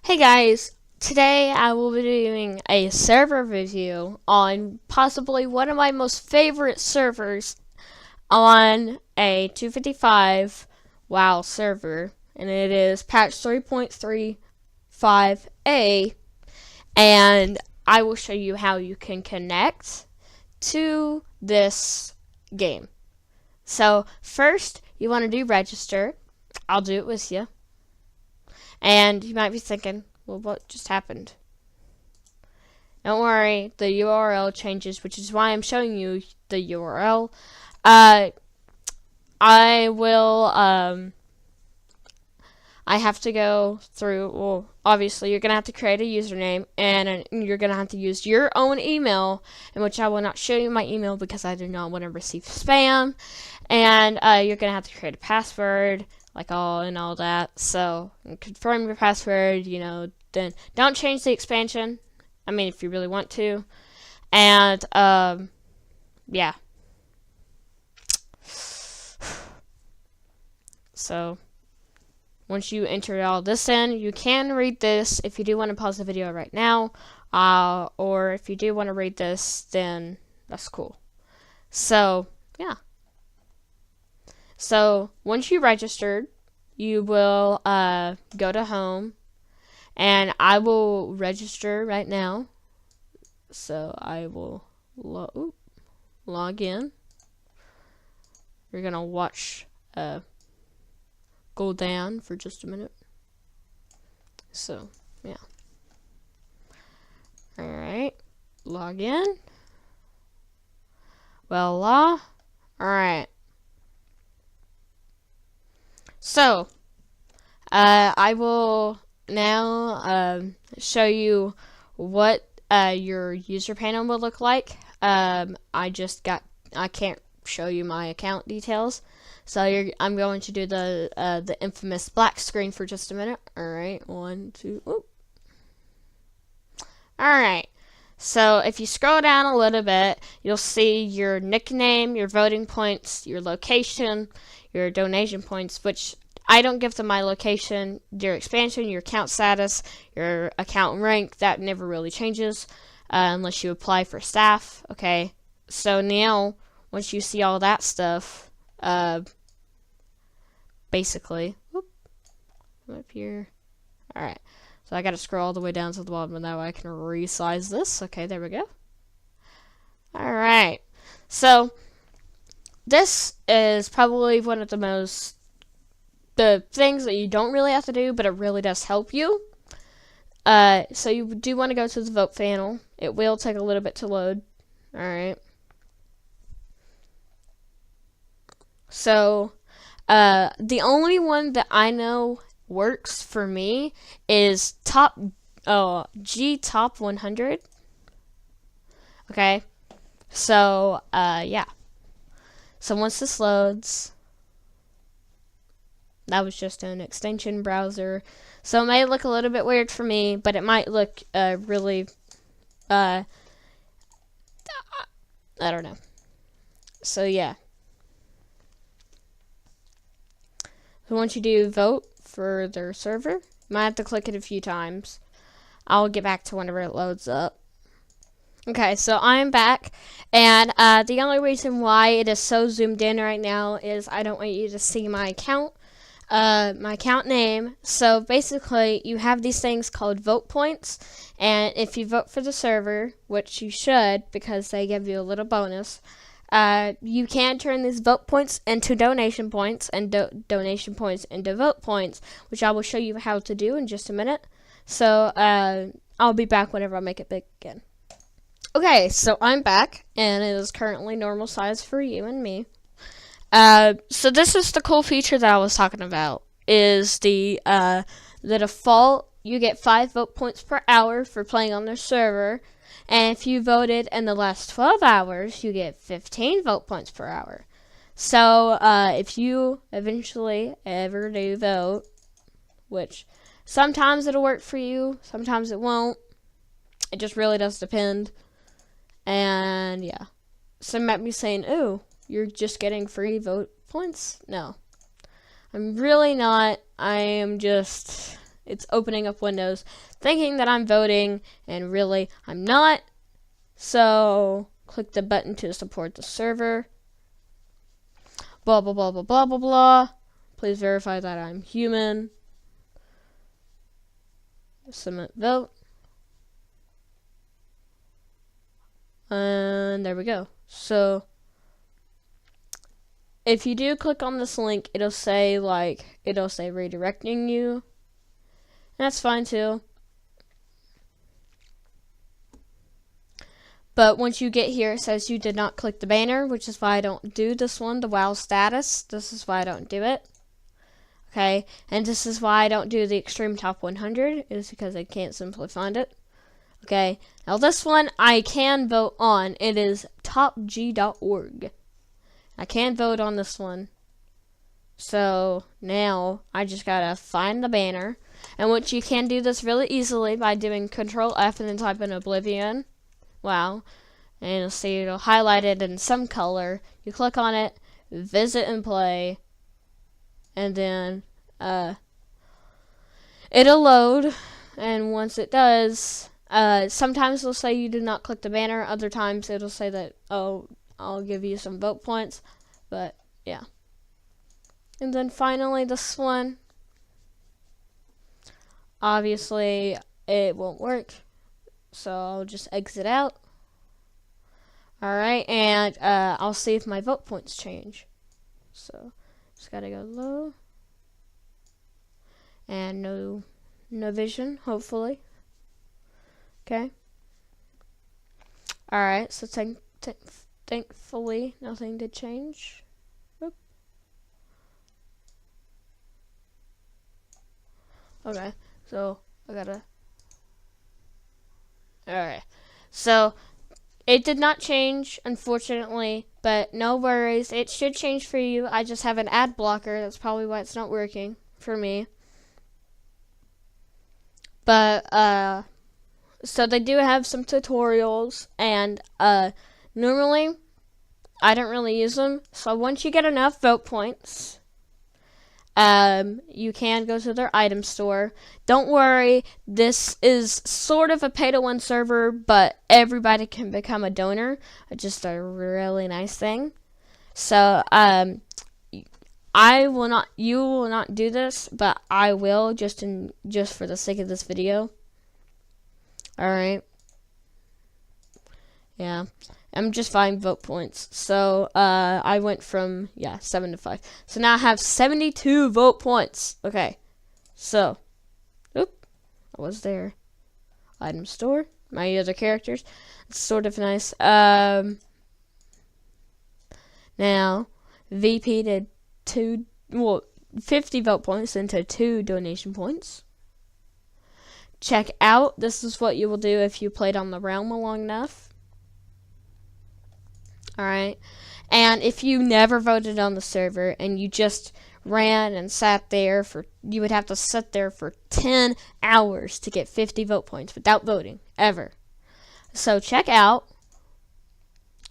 Hey guys, today I will be doing a server review on possibly one of my most favorite servers on a 255 WoW server, and it is patch 3.35a, and I will show you how you can connect to this game. So first, you want to do register. I'll do it with you. And you might be thinking, well, what just happened? Don't worry, the URL changes, which is why I'm showing you the URL. I have to go through, well, obviously you're going to have to create a username, and you're going to have to use your own email, in which I will not show you my email because I do not want to receive spam. And you're going to have to create a password, like all that. So confirm your password, then don't change the expansion. I mean, if you really want to. And yeah. So once you enter all this in, you can read this if you do want to pause the video right now, or if you do want to read this, then that's cool. So yeah. So once you registered, you will go to home, and I will register right now. So I will log in. You're gonna watch go down for just a minute. So yeah. All right, log in. Voila. All right. So, I will now show you what your user panel will look like. I can't show you my account details, so I'm going to do the infamous black screen for just a minute. All right, one, two, whoop. All right. So if you scroll down a little bit, you'll see your nickname, your voting points, your location, your donation points, which I don't give them my location, your expansion, your account status, your account rank. That never really changes unless you apply for staff. Okay, so now once you see all that stuff, basically, whoop, come up here. All right. So I got to scroll all the way down to the bottom, and now I can resize this. Okay, there we go. All right. So this is probably one of the things that you don't really have to do, but it really does help you. So you do want to go to the vote panel. It will take a little bit to load. All right. So the only one that I know works for me is G top 100. Okay, so yeah. So once this loads, that was just an extension browser, so it may look a little bit weird for me, but it might look really I don't know. So yeah. So once you do vote for their server, you might have to click it a few times. I'll get back to whenever it loads up. Okay, so I'm back, and the only reason why it is so zoomed in right now is I don't want you to see my account name. So basically, you have these things called vote points, and if you vote for the server, which you should because they give you a little bonus, you can turn these vote points into donation points, and donation points into vote points, which I will show you how to do in just a minute. So I'll be back whenever I make it big again. Okay, so I'm back, and it is currently normal size for you and me. So this is the cool feature that I was talking about, is the default, you get 5 vote points per hour for playing on their server, and if you voted in the last 12 hours, you get 15 vote points per hour. So if you eventually ever do vote, which sometimes it'll work for you, sometimes it won't, it just really does depend. And yeah, some might be saying, "Ooh, you're just getting free vote points." No, I'm really not. I am just it's opening up windows thinking that I'm voting, and really I'm not. So click the button to support the server. Blah blah blah blah blah blah blah. Please verify that I'm human. Submit vote. And there we go. So if you do click on this link, it'll say redirecting you. And that's fine too. But once you get here, it says you did not click the banner, which is why I don't do this one, the WoW status. This is why I don't do it. Okay, and this is why I don't do the Extreme Top 100, is because I can't simply find it. Okay, now this one I can vote on. It is topg.org. I can vote on this one. So now I just gotta find the banner. And what you can do this really easily by doing Control F and then type in Oblivion Wow. And you'll see it'll highlight it in some color. You click on it, visit and play, and then it'll load. And once it does, sometimes it'll say you did not click the banner. Other times it'll say that, oh, I'll give you some vote points. But yeah. And then finally this one. Obviously it won't work, so I'll just exit out. Alright, and I'll see if my vote points change. So just gotta go low. And no vision, hopefully. Okay. Alright, so thankfully nothing did change. Oop. Okay, so I gotta. Alright, so it did not change, unfortunately, but no worries. It should change for you. I just have an ad blocker. That's probably why it's not working for me. But, so they do have some tutorials, and normally I don't really use them. So once you get enough vote points, you can go to their item store. Don't worry, this is sort of a pay-to-win server, but everybody can become a donor. Just a really nice thing. So, you will not do this, but I will just for the sake of this video. Alright. Yeah. I'm just 5 vote points. So, I went from, 7 to 5. So now I have 72 vote points. Okay. So, oop. I was there. Item store. My other characters. It's sort of nice. Now, VP did 50 vote points into 2 donation points. Check out. This is what you will do if you played on the realm long enough. Alright, and if you never voted on the server and you just ran and sat there you would have to sit there for 10 hours to get 50 vote points without voting, ever. So check out,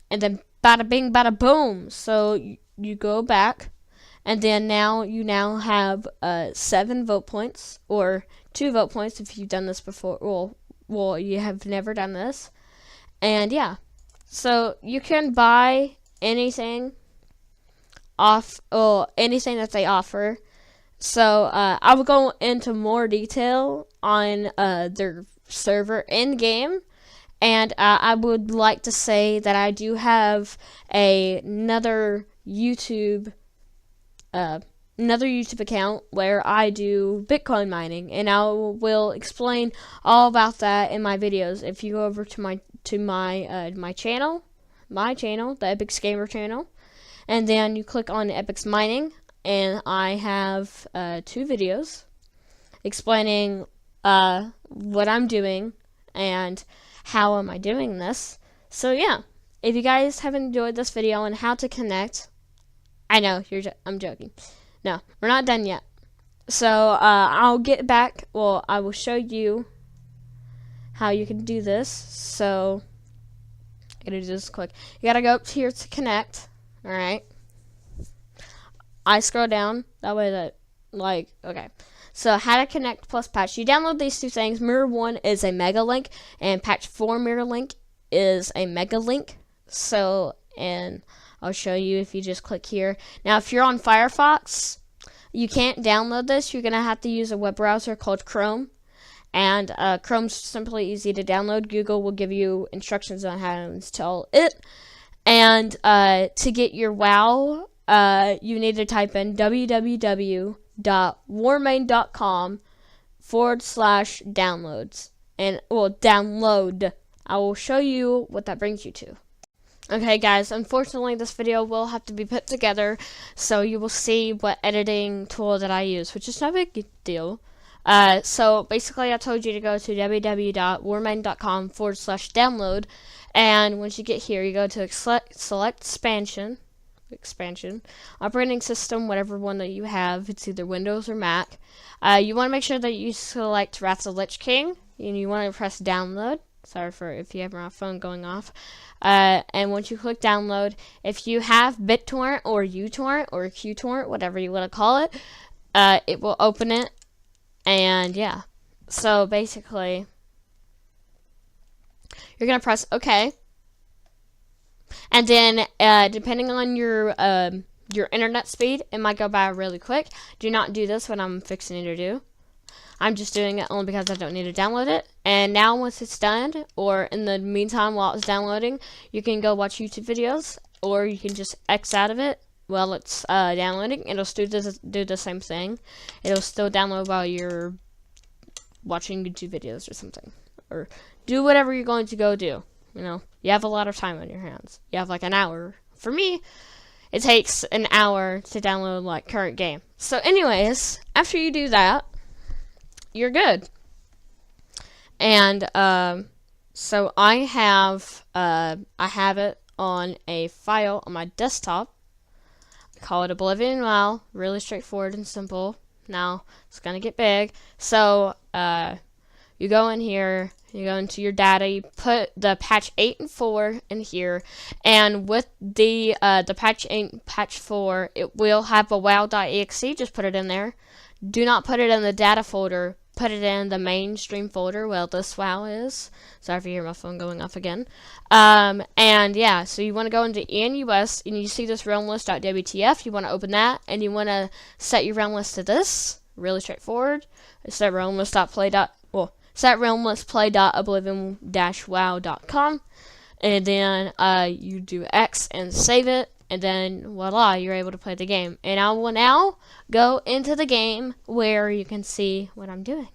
and then bada bing, bada boom. So you go back, and then you now have 7 vote points, or 2 vote points if you've done this before. Well, you have never done this, and yeah. So you can buy anything anything that they offer. So I will go into more detail on their server in game, and I would like to say that I do have another YouTube account where I do Bitcoin mining, and I will explain all about that in my videos. If you go over to my channel, the Epics Gamer channel, and then you click on Epics Mining, and I have 2 videos explaining what I'm doing and how am I doing this. So yeah, if you guys have enjoyed this video on how to connect, I know I'm joking. No, we're not done yet. So I'll get back. Well, I will show you how you can do this. So I gotta do this quick. You gotta go up here to connect. Alright. I scroll down that way okay. So how to connect plus patch. You download these two things. Mirror 1 is a mega link, and patch 4 mirror link is a mega link. So, and I'll show you if you just click here. Now, if you're on Firefox, you can't download this. You're going to have to use a web browser called Chrome. And Chrome's simply easy to download. Google will give you instructions on how to install it. And to get your WoW, you need to type in www.warmain.com/downloads. And, well, download. I will show you what that brings you to. Okay, guys, unfortunately, this video will have to be put together, so you will see what editing tool that I use, which is no big deal. So basically, I told you to go to www.warmain.com/download, and once you get here, you go to select expansion, operating system, whatever one that you have. It's either Windows or Mac. You want to make sure that you select Wrath of the Lich King, and you want to press download. Sorry for if you have my phone going off. And once you click download, if you have BitTorrent or uTorrent or QTorrent, whatever you want to call it, it will open it. And yeah, so basically, you're going to press OK. And then, depending on your internet speed, it might go by really quick. Do not do this when I'm fixing to do. I'm just doing it only because I don't need to download it. And now once it's done, or in the meantime while it's downloading, you can go watch YouTube videos, or you can just X out of it while it's downloading. It'll still do the same thing. It'll still download while you're watching YouTube videos or something. Or do whatever you're going to go do. You know, you have a lot of time on your hands. You have like an hour. For me, it takes an hour to download like current game. So anyways, after you do that, you're good. And so I have it on a file on my desktop. I call it Oblivion Wow. Really straightforward and simple. Now it's gonna get big. So you go in here, you go into your data, you put the patch 8 and 4 in here, and with the patch 8 and patch 4, it will have a wow.exe. Just put it in there. Do not put it in the data folder. Put it in the mainstream folder. Well, this WoW is. Sorry if you hear my phone going off again. And yeah, so you want to go into ENUS, and you see this realm list.wtf. You want to open that, and you want to set your realm list to this. Really straightforward. Set realm list play.oblivion-wow.com, and then you do X and save it. And then, voila, you're able to play the game. And I will now go into the game where you can see what I'm doing.